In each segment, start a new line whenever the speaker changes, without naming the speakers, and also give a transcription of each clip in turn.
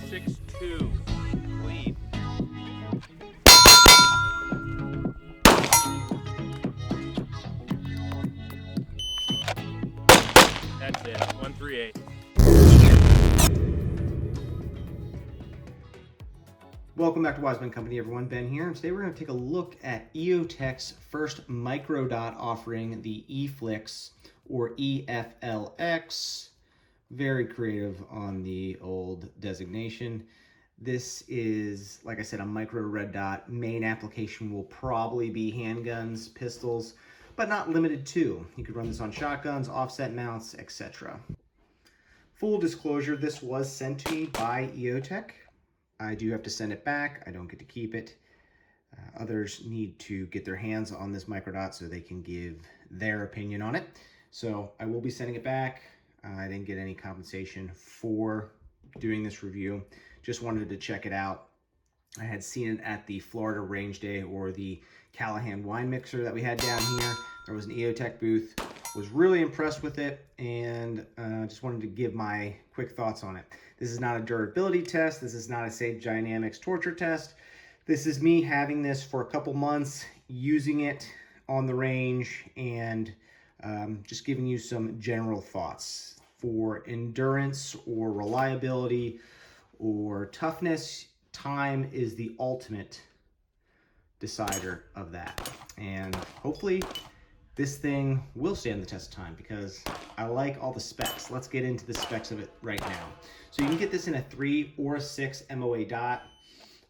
6.2. Clean. That's it. 138.
Welcome back to Wiseman Company, everyone. Ben here, and today we're going to take a look at EOTECH's first micro dot offering, the EFLX or EFLX. Very creative on the old designation. This is, like I said, a micro red dot. Main application will probably be handguns, pistols, but not limited to. You could run this on shotguns, offset mounts, etc. Full disclosure, this was sent to me by EOTECH. I do have to send it back. I don't get to keep it. Others need to get their hands on this microdot so they can give their opinion on it. So I will be sending it back. I didn't get any compensation for doing this review. Just wanted to check it out. I had seen it at the Florida Range Day or the Callahan wine mixer that we had down here. There was an EOTECH booth. Was really impressed with it, and just wanted to give my quick thoughts on it. This is not a durability test. This is not a Sage Dynamics torture test. This is me having this for a couple months, using it on the range, and just giving you some general thoughts. For endurance or reliability or toughness, time is the ultimate decider of that. And hopefully this thing will stand the test of time because I like all the specs. Let's get into the specs of it right now. So you can get this in a 3 or a 6 MOA dot.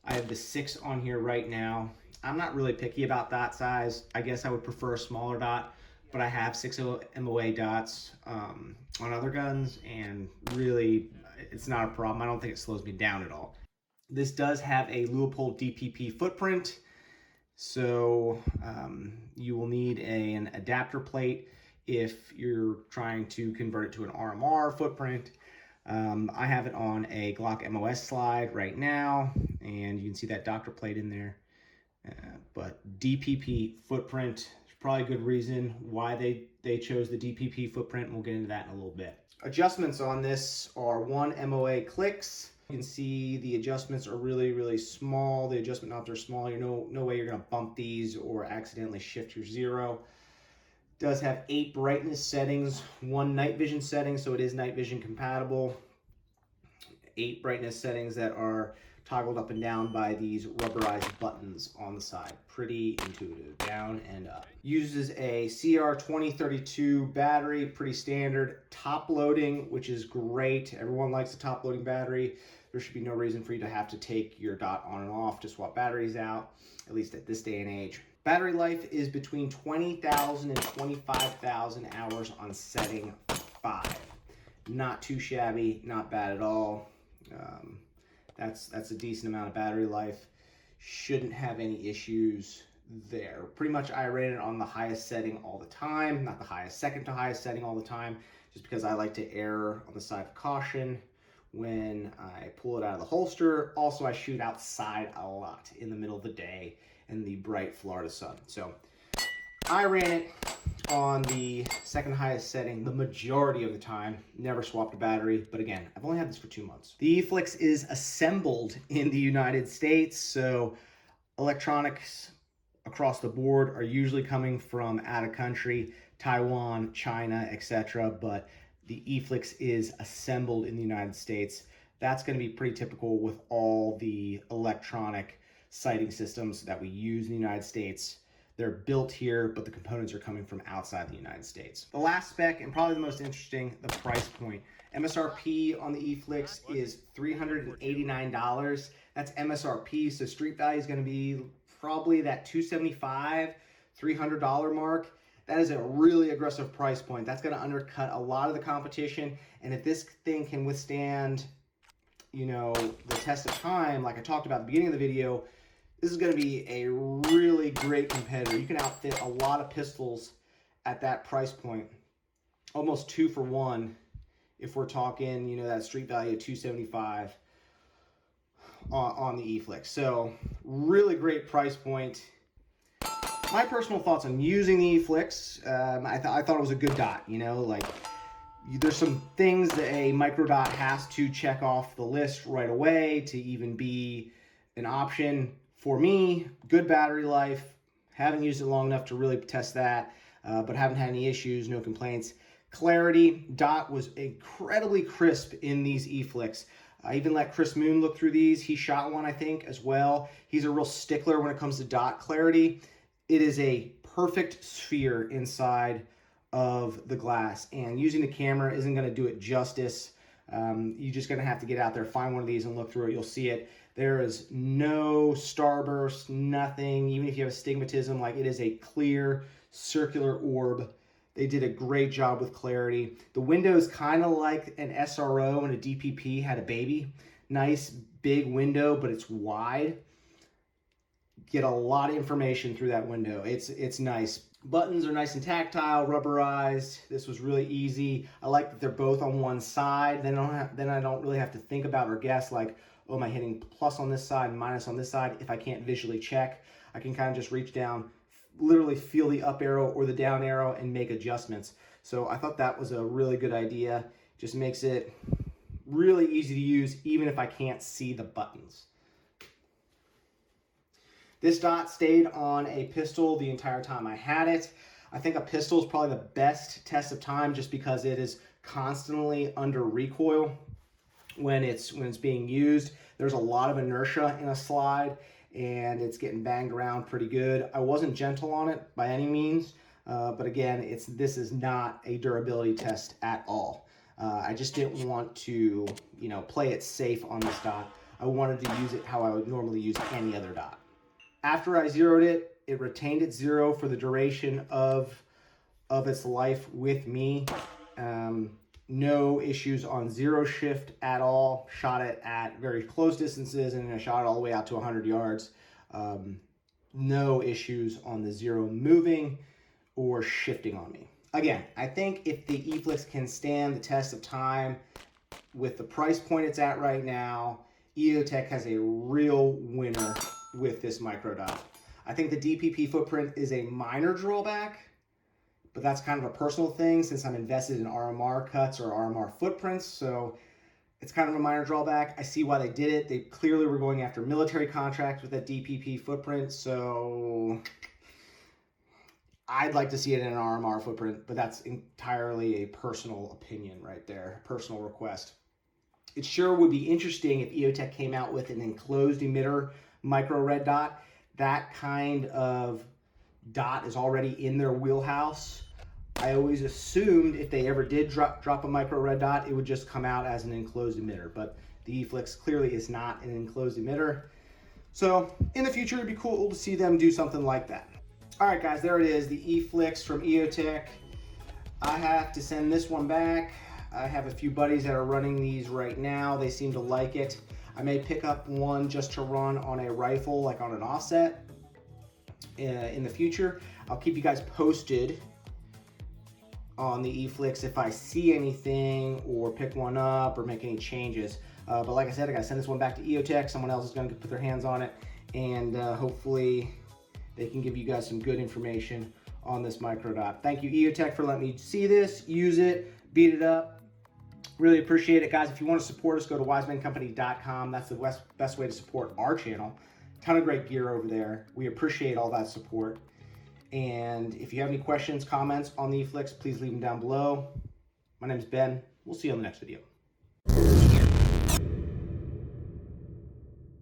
I have the 6 on here right now. I'm not really picky about dot size. I guess I would prefer a smaller dot, but I have 6 MOA dots on other guns, and really it's not a problem. I don't think it slows me down at all. This does have a Leupold DPP footprint. So you will need an adapter plate if you're trying to convert it to an RMR footprint. I have it on a Glock MOS slide right now, and you can see that doctor plate in there. But DPP footprint is probably a good reason why they chose the DPP footprint, and we'll get into that in a little bit. Adjustments on this are 1 MOA clicks. You can see the adjustments are really, really small. The adjustment knobs are small. No way you're gonna bump these or accidentally shift your zero. It does have 8 brightness settings, 1 night vision setting, so it is night vision compatible. 8 brightness settings that are toggled up and down by these rubberized buttons on the side. Pretty intuitive, down and up. Uses a CR2032 battery, pretty standard. Top loading, which is great. Everyone likes a top loading battery. There should be no reason for you to have to take your dot on and off to swap batteries out, at least at this day and age. Battery life is between 20,000 and 25,000 hours on setting 5. Not too shabby, not bad at all. That's a decent amount of battery life. Shouldn't have any issues there. Pretty much I ran it on the highest setting all the time, not the highest, second to highest setting all the time, just because I like to err on the side of caution when I pull it out of the holster. Also, I shoot outside a lot in the middle of the day in the bright Florida sun. So I ran it on the second highest setting the majority of the time. Never swapped a battery, but again, I've only had this for 2 months. The EFLX is assembled in the United States, so electronics across the board are usually coming from out of country, Taiwan, China, etc. But the EFLX is assembled in the United States. That's going to be pretty typical with all the electronic sighting systems that we use in the United States. They're built here, but the components are coming from outside the United States. The last spec, and probably the most interesting, the price point. MSRP on the EFLX is $389. That's MSRP, so street value is going to be probably that $275, $300 mark. That is a really aggressive price point. That's going to undercut a lot of the competition. And if this thing can withstand, the test of time, like I talked about at the beginning of the video, this is going to be a really great competitor. You can outfit a lot of pistols at that price point, almost 2 for 1. If we're talking, that street value of $275 on the EFLX. So really great price point. My personal thoughts on using the EFLX, I thought it was a good dot, There's some things that a micro dot has to check off the list right away to even be an option. For me, good battery life. Haven't used it long enough to really test that, but haven't had any issues, no complaints. Clarity, dot was incredibly crisp in these EFLX. I even let Chris Moon look through these. He shot one, I think, as well. He's a real stickler when it comes to dot clarity. It is a perfect sphere inside of the glass, and using the camera isn't going to do it justice. You're just going to have to get out there, find one of these and look through it. You'll see it. There is no starburst, nothing. Even if you have astigmatism, like, it is a clear circular orb. They did a great job with clarity. The window is kind of like an SRO and a DPP had a baby. Nice big window, but it's wide. Get a lot of information through that window. It's nice. Buttons are nice and tactile, rubberized. This was really easy. I like that they're both on one side. Then I don't really have to think about or guess, like, oh, am I hitting plus on this side and minus on this side? If I can't visually check, I can kind of just reach down, literally feel the up arrow or the down arrow and make adjustments. So I thought that was a really good idea. Just makes it really easy to use even if I can't see the buttons. This dot stayed on a pistol the entire time I had it. I think a pistol is probably the best test of time just because it is constantly under recoil when it's being used. There's a lot of inertia in a slide and it's getting banged around pretty good. I wasn't gentle on it by any means, but again, this is not a durability test at all. I just didn't want to, play it safe on this dot. I wanted to use it how I would normally use any other dot. After I zeroed it, it retained its zero for the duration of its life with me. No issues on zero shift at all. Shot it at very close distances and I shot it all the way out to 100 yards. No issues on the zero moving or shifting on me. Again, I think if the EFLX can stand the test of time with the price point it's at right now, EOTECH has a real winner with this micro dot. I think the DPP footprint is a minor drawback, but that's kind of a personal thing since I'm invested in RMR cuts or RMR footprints, so it's kind of a minor drawback. I see why they did it. They clearly were going after military contracts with that DPP footprint, so I'd like to see it in an RMR footprint, but that's entirely a personal opinion right there, personal request. It sure would be interesting if EOTECH came out with an enclosed emitter micro red dot. That kind of dot is already in their wheelhouse. I always assumed if they ever did drop a micro red dot, it would just come out as an enclosed emitter, but the EFLX clearly is not an enclosed emitter. So in the future, it'd be cool to see them do something like that. All right, guys, there it is, the EFLX from EOTECH. I have to send this one back. I have a few buddies that are running these right now. They seem to like it. I may pick up one just to run on a rifle, like on an offset in the future. I'll keep you guys posted on the EFLX if I see anything or pick one up or make any changes. But like I said, I gotta send this one back to EOTECH. Someone else is gonna put their hands on it, and hopefully they can give you guys some good information on this micro dot. Thank you, EOTECH, for letting me see this, use it, beat it up. Really appreciate it, guys. If you want to support us, go to wisemancompany.com. That's the best way to support our channel. Ton of great gear over there. We appreciate all that support. And if you have any questions, comments on the EFLX, please leave them down below. My name is Ben. We'll see you on the next video.